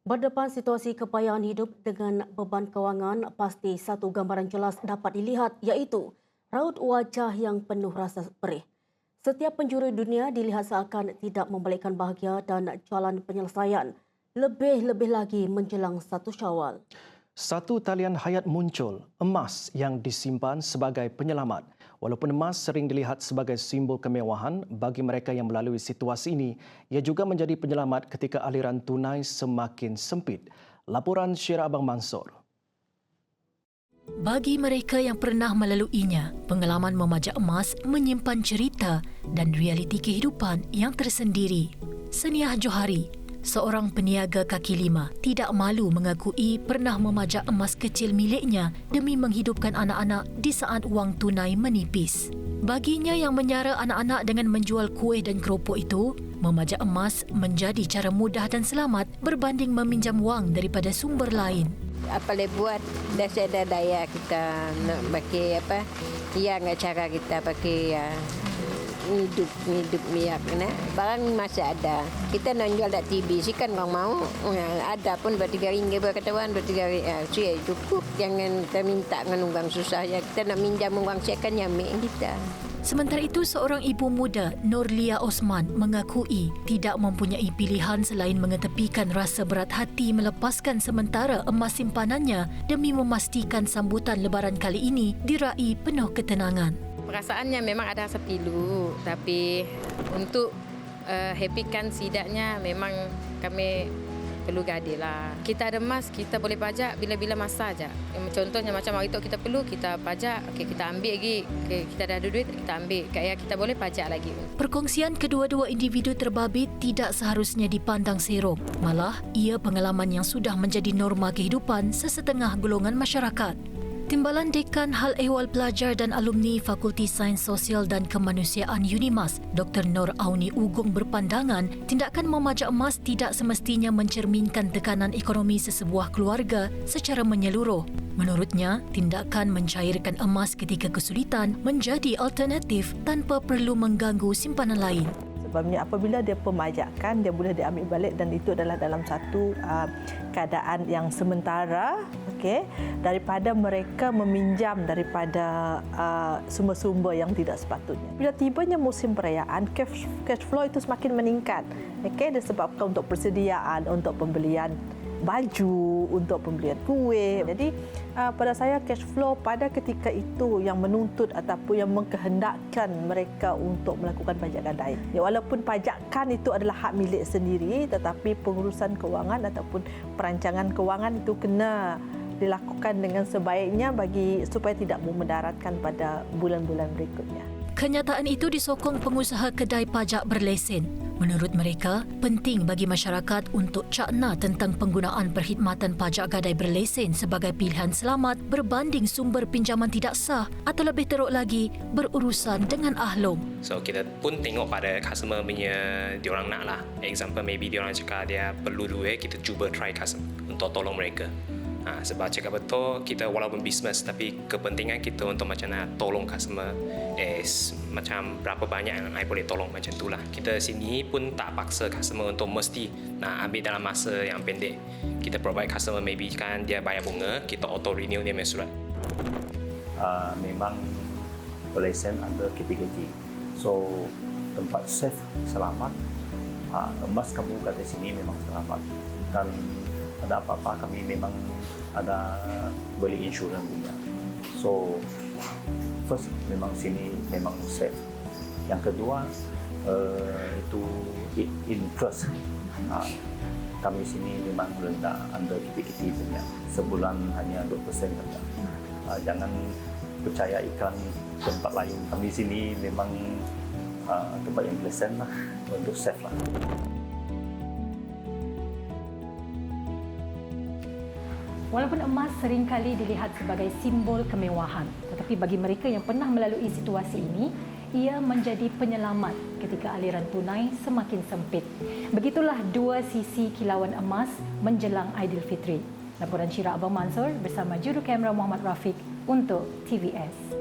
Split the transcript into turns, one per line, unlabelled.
Berdepan situasi kepayahan hidup dengan beban kewangan, pasti satu gambaran jelas dapat dilihat iaitu raut wajah yang penuh rasa perih. Setiap penjuru dunia dilihat seakan tidak membalikkan bahagia dan jalan penyelesaian. Lebih-lebih lagi menjelang 1 Syawal.
Satu talian hayat muncul, emas yang disimpan sebagai penyelamat. Walaupun emas sering dilihat sebagai simbol kemewahan, bagi mereka yang melalui situasi ini, ia juga menjadi penyelamat ketika aliran tunai semakin sempit. Laporan Syirah Abang Mansor.
Bagi mereka yang pernah melaluinya, pengalaman memajak emas menyimpan cerita dan realiti kehidupan yang tersendiri. Seniah Johari, seorang peniaga kaki lima, tidak malu mengakui pernah memajak emas kecil miliknya demi menghidupkan anak-anak di saat wang tunai menipis. Baginya yang menyara anak-anak dengan menjual kuih dan keropok itu, memajak emas menjadi cara mudah dan selamat berbanding meminjam wang daripada sumber lain.
Apa boleh buat, dah ada daya kita nak pakai apa, yang cara kita pakai hidup minyak ni. Barang masih ada. Kita nak jual dak TV sih kan orang mau. Ada pun RM3 berkatawan RM3. Cukup, jangan kita minta dengan uang susah ya. Kita nak minjam uang siakan yang ambil kita.
Sementara itu, seorang ibu muda, Nurlia Osman, mengakui tidak mempunyai pilihan selain mengetepikan rasa berat hati melepaskan sementara emas simpanannya demi memastikan sambutan Lebaran kali ini diraih penuh ketenangan.
Perasaannya memang ada rasa pilu, tapi untuk happykan sidaknya memang kami perlu gadil lah. Kita ada emas, kita boleh pajak bila-bila masa aja. Contohnya macam hari itu kita perlu, kita pajak, kita ambil lagi. Kita dah ada duit, kita ambil. Kayak kita boleh pajak lagi.
Perkongsian kedua-dua individu terbabit tidak seharusnya dipandang serong. Malah, ia pengalaman yang sudah menjadi norma kehidupan sesetengah golongan masyarakat. Timbalan Dekan Hal Ehwal Pelajar dan Alumni Fakulti Sains Sosial dan Kemanusiaan UNIMAS, Dr. Nur Auni Ugong berpandangan tindakan memajak emas tidak semestinya mencerminkan tekanan ekonomi sesebuah keluarga secara menyeluruh. Menurutnya, tindakan mencairkan emas ketika kesulitan menjadi alternatif tanpa perlu mengganggu simpanan lain.
Sebabnya apabila dia pemajakan, dia boleh diambil balik dan itu adalah dalam satu keadaan yang sementara, daripada mereka meminjam daripada sumber-sumber yang tidak sepatutnya. Bila tibanya musim perayaan, cash flow itu semakin meningkat. Disebabkan untuk persediaan, untuk pembelian baju, untuk pembelian kuih. Jadi pada saya cash flow pada ketika itu yang menuntut ataupun yang mengkehendakkan mereka untuk melakukan pajak gadai. Ya, walaupun pajakan itu adalah hak milik sendiri, tetapi pengurusan kewangan ataupun perancangan kewangan itu kena dilakukan dengan sebaiknya supaya tidak memudaratkan pada bulan-bulan berikutnya.
Kenyataan itu disokong pengusaha kedai pajak berlesen. Menurut mereka, penting bagi masyarakat untuk cakna tentang penggunaan perkhidmatan pajak gadai berlesen sebagai pilihan selamat berbanding sumber pinjaman tidak sah atau lebih teruk lagi, berurusan dengan ahlong.
So kita pun tengok pada customer punya diorang nak lah. Example maybe diorang cakap dia perlu duit, kita cuba try customer untuk tolong mereka. Sebab cakap betul, kita walaupun bisnes tapi kepentingan kita untuk macam nak tolong customer macam berapa banyak yang I boleh tolong macam itulah. Kita sini pun tak paksa customer untuk mesti nak ambil dalam masa yang pendek. Kita provide customer maybe kan dia bayar bunga, kita auto renew dia punya surat.
Memang lesen under kategori. So tempat safe selamat. Emas kamu kat sini memang selamat. Dan ada apa-apa kami memang ada beli insurans punya. So first memang sini memang safe. Yang kedua itu interest. Kami sini memang rendah under kita punya. Sebulan hanya 2% saja. Jangan percaya ikan tempat lain. Kami sini memang tempat yang pleasant lah untuk safe lah.
Walaupun emas seringkali dilihat sebagai simbol kemewahan, tetapi bagi mereka yang pernah melalui situasi ini, ia menjadi penyelamat ketika aliran tunai semakin sempit. Begitulah dua sisi kilauan emas menjelang Aidilfitri. Laporan Syirah Abang Mansor bersama juru kamera Muhammad Rafiq untuk TVS.